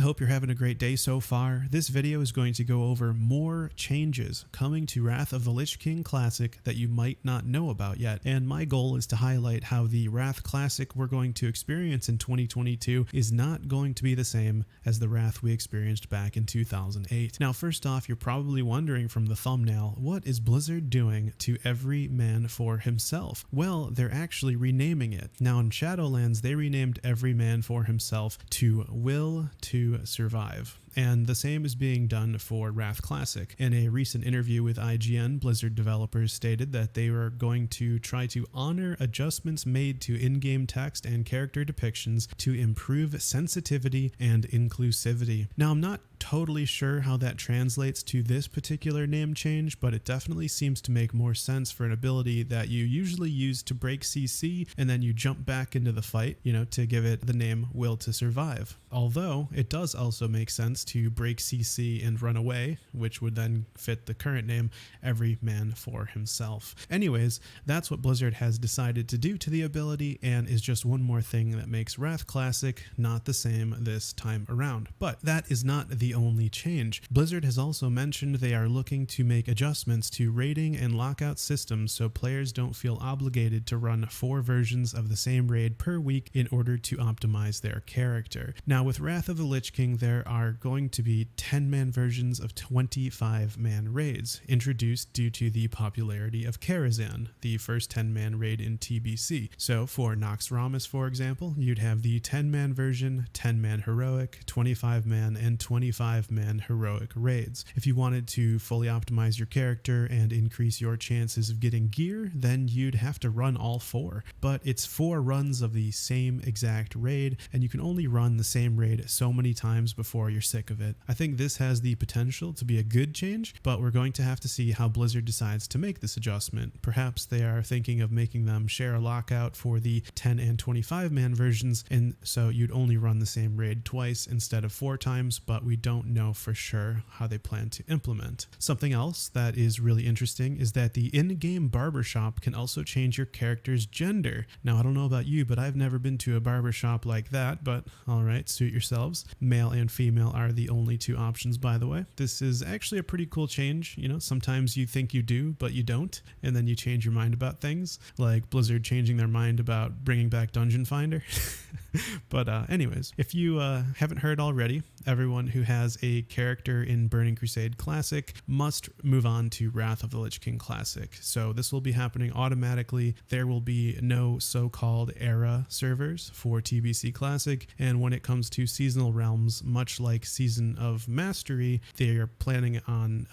hope you're having a great day so far. This video is going to go over more changes coming to Wrath of the Lich King Classic that you might not know about yet, and my goal is to highlight how the Wrath Classic we're going to experience in 2022 is not going to be the same as the Wrath we experienced back in 2008. Now first off, you're probably wondering from the thumbnail, what is Blizzard doing to every man for himself? Well, they're actually renaming it. Now in Shadowlands, they renamed every man for himself to Will to Survive. And the same is being done for Wrath Classic. In a recent interview with IGN, Blizzard developers stated that they were going to try to honor adjustments made to in-game text and character depictions to improve sensitivity and inclusivity. Now, I'm not totally sure how that translates to this particular name change, but it definitely seems to make more sense for an ability that you usually use to break CC and then you jump back into the fight, to give it the name Will to Survive. Although it does also make sense to break CC and run away, which would then fit the current name Every Man for Himself. Anyways, that's what Blizzard has decided to do to the ability, and is just one more thing that makes Wrath Classic not the same this time around. But that is not the only change. Blizzard has also mentioned they are looking to make adjustments to raiding and lockout systems so players don't feel obligated to run 4 versions of the same raid per week in order to optimize their character. Now with Wrath of the Lich King, there are going to be 10-man versions of 25-man raids, introduced due to the popularity of Karazhan, the first 10-man raid in TBC. So for Nox Ramus, for example, you'd have the 10-man version, 10-man heroic, 25-man, and 25-man heroic raids. If you wanted to fully optimize your character and increase your chances of getting gear, then you'd have to run all 4. But it's 4 runs of the same exact raid, and you can only run the same raid so many times before you're sick of it. I think this has the potential to be a good change, but we're going to have to see how Blizzard decides to make this adjustment. Perhaps they are thinking of making them share a lockout for the 10 and 25-man versions, and so you'd only run the same raid twice instead of 4 times, but we don't know for sure how they plan to implement. Something else that is really interesting is that the in-game barbershop can also change your character's gender. Now, I don't know about you, but I've never been to a barbershop like that, but alright, suit yourselves. Male and female are the only 2 options, by the way. This is actually a pretty cool change. Sometimes you think you do, but you don't, and then you change your mind about things, like Blizzard changing their mind about bringing back Dungeon Finder. But anyways, if you haven't heard already, everyone who has a character in Burning Crusade Classic must move on to Wrath of the Lich King Classic. So this will be happening automatically. There will be no so-called Era Servers for TBC Classic, and when it comes to seasonal realms, much like Season of Mastery, they are planning on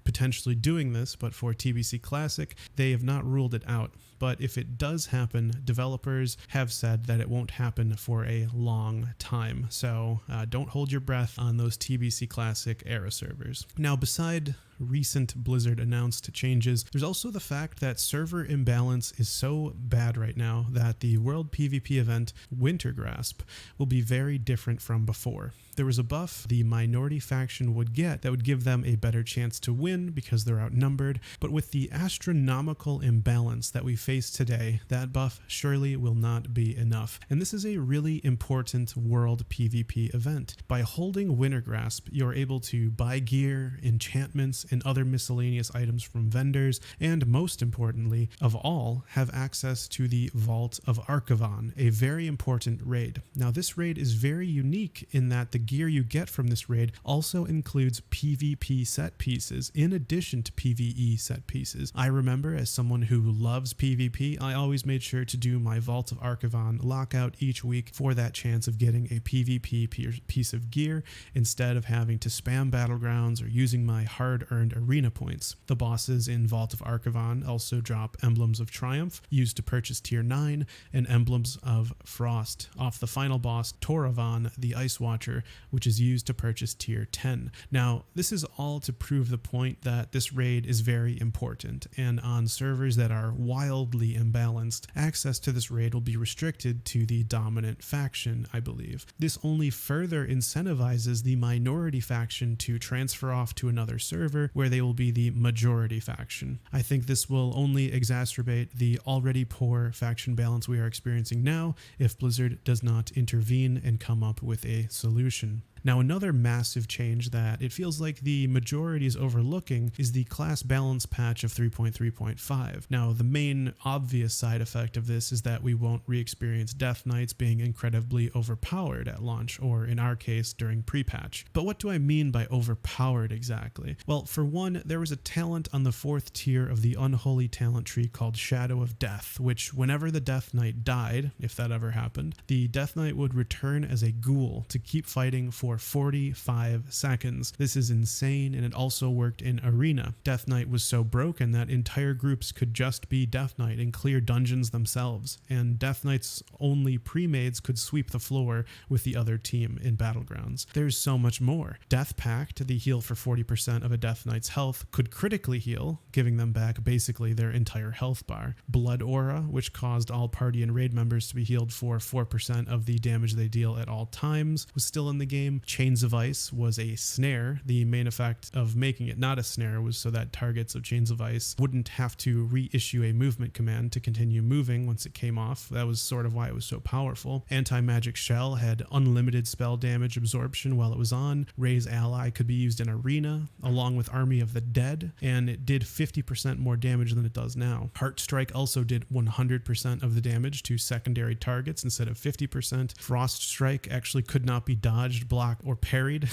potentially doing this, but for TBC Classic, they have not ruled it out. But if it does happen, developers have said that it won't happen for a long time. So don't hold your breath on those TBC Classic Era servers. Now, beside recent Blizzard announced changes, there's also the fact that server imbalance is so bad right now that the World PvP event Wintergrasp will be very different from before. There was a buff the minority faction would get that would give them a better chance to win because they're outnumbered, but with the astronomical imbalance that we face today, that buff surely will not be enough. And this is a really important World PvP event. By holding Wintergrasp, you're able to buy gear, enchantments, and other miscellaneous items from vendors, and most importantly of all, have access to the Vault of Archivon, a very important raid. Now this raid is very unique in that the gear you get from this raid also includes PvP set pieces in addition to PvE set pieces. I remember, as someone who loves PvP, I always made sure to do my Vault of Archivon lockout each week for that chance of getting a PvP piece of gear instead of having to spam battlegrounds or using my hard-earned arena points. The bosses in Vault of Archivon also drop Emblems of Triumph, used to purchase tier 9, and Emblems of Frost off the final boss, Toravon the Ice Watcher, which is used to purchase tier 10. Now, this is all to prove the point that this raid is very important, and on servers that are wildly imbalanced, access to this raid will be restricted to the dominant faction, I believe. This only further incentivizes the minority faction to transfer off to another server where they will be the majority faction. I think this will only exacerbate the already poor faction balance we are experiencing now if Blizzard does not intervene and come up with a solution. Now, another massive change that it feels like the majority is overlooking is the class balance patch of 3.3.5. Now, the main obvious side effect of this is that we won't re-experience Death Knights being incredibly overpowered at launch, or in our case, during pre-patch. But what do I mean by overpowered exactly? Well, for one, there was a talent on the 4th tier of the unholy talent tree called Shadow of Death, which whenever the Death Knight died, if that ever happened, the Death Knight would return as a ghoul to keep fighting for 45 seconds. This is insane, and it also worked in Arena. Death Knight was so broken that entire groups could just be Death Knight and clear dungeons themselves, and Death Knight's only pre-mades could sweep the floor with the other team in Battlegrounds. There's so much more. Death Pact, the heal for 40% of a Death Knight's health, could critically heal, giving them back basically their entire health bar. Blood Aura, which caused all party and raid members to be healed for 4% of the damage they deal at all times, was still in the game. Chains of Ice was a snare. The main effect of making it not a snare was so that targets of Chains of Ice wouldn't have to reissue a movement command to continue moving once it came off. That was sort of why it was so powerful. Anti-Magic Shell had unlimited spell damage absorption while it was on. Raise Ally could be used in Arena, along with Army of the Dead, and it did 50% more damage than it does now. Heart Strike also did 100% of the damage to secondary targets instead of 50%. Frost Strike actually could not be dodged, blocked, or parried.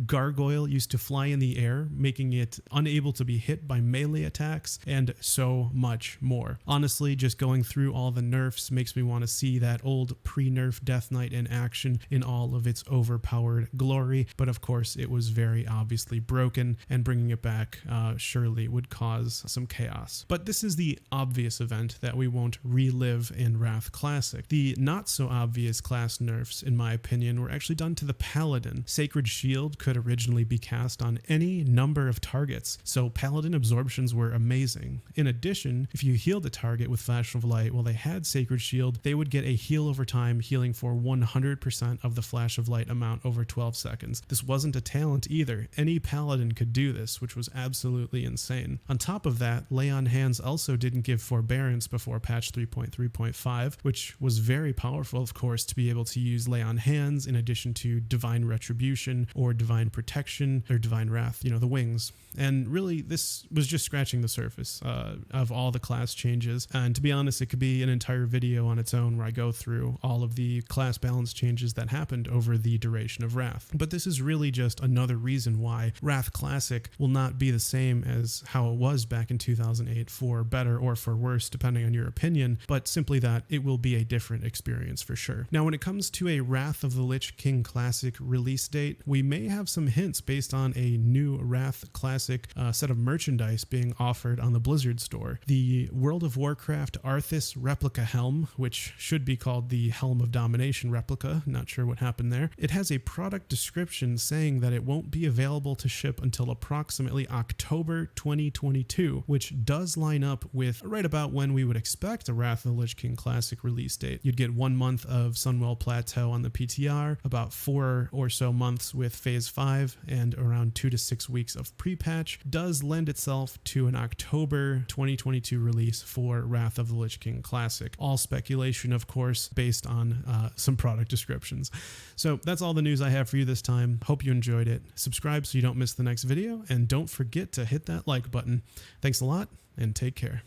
Gargoyle used to fly in the air, making it unable to be hit by melee attacks, and so much more. Honestly, just going through all the nerfs makes me want to see that old pre-nerf Death Knight in action in all of its overpowered glory, but of course it was very obviously broken, and bringing it back surely would cause some chaos. But this is the obvious event that we won't relive in Wrath Classic. The not so obvious class nerfs, in my opinion, were actually done to the Paladin. Sacred Shield could originally be cast on any number of targets, so Paladin absorptions were amazing. In addition, if you healed a target with Flash of Light while they had Sacred Shield, they would get a heal over time, healing for 100% of the Flash of Light amount over 12 seconds. This wasn't a talent either. Any Paladin could do this, which was absolutely insane. On top of that, Lay on Hands also didn't give Forbearance before patch 3.3.5, which was very powerful, of course, to be able to use Lay on Hands in addition to Divine Retribution or Divine Protection or Divine Wrath, the wings. And really, this was just scratching the surface of all the class changes. And to be honest, it could be an entire video on its own where I go through all of the class balance changes that happened over the duration of Wrath. But this is really just another reason why Wrath Classic will not be the same as how it was back in 2008, for better or for worse, depending on your opinion, but simply that it will be a different experience for sure. Now, when it comes to a Wrath of the Lich King Classic release date, we may have some hints based on a new Wrath Classic set of merchandise being offered on the Blizzard store. The World of Warcraft Arthas replica helm, which should be called the Helm of Domination replica, not sure what happened there. It has a product description saying that it won't be available to ship until approximately October 2022, which does line up with right about when we would expect a Wrath of the Lich King Classic release date. You'd get 1 month of Sunwell Plateau on the PTR, about 4 or so months with Phase 5, and around 2 to 6 weeks of pre-patch. Does lend itself to an October 2022 release for Wrath of the Lich King Classic. All speculation, of course, based on some product descriptions. So that's all the news I have for you this time. Hope you enjoyed it. Subscribe so you don't miss the next video, and don't forget to hit that like button. Thanks a lot, and take care.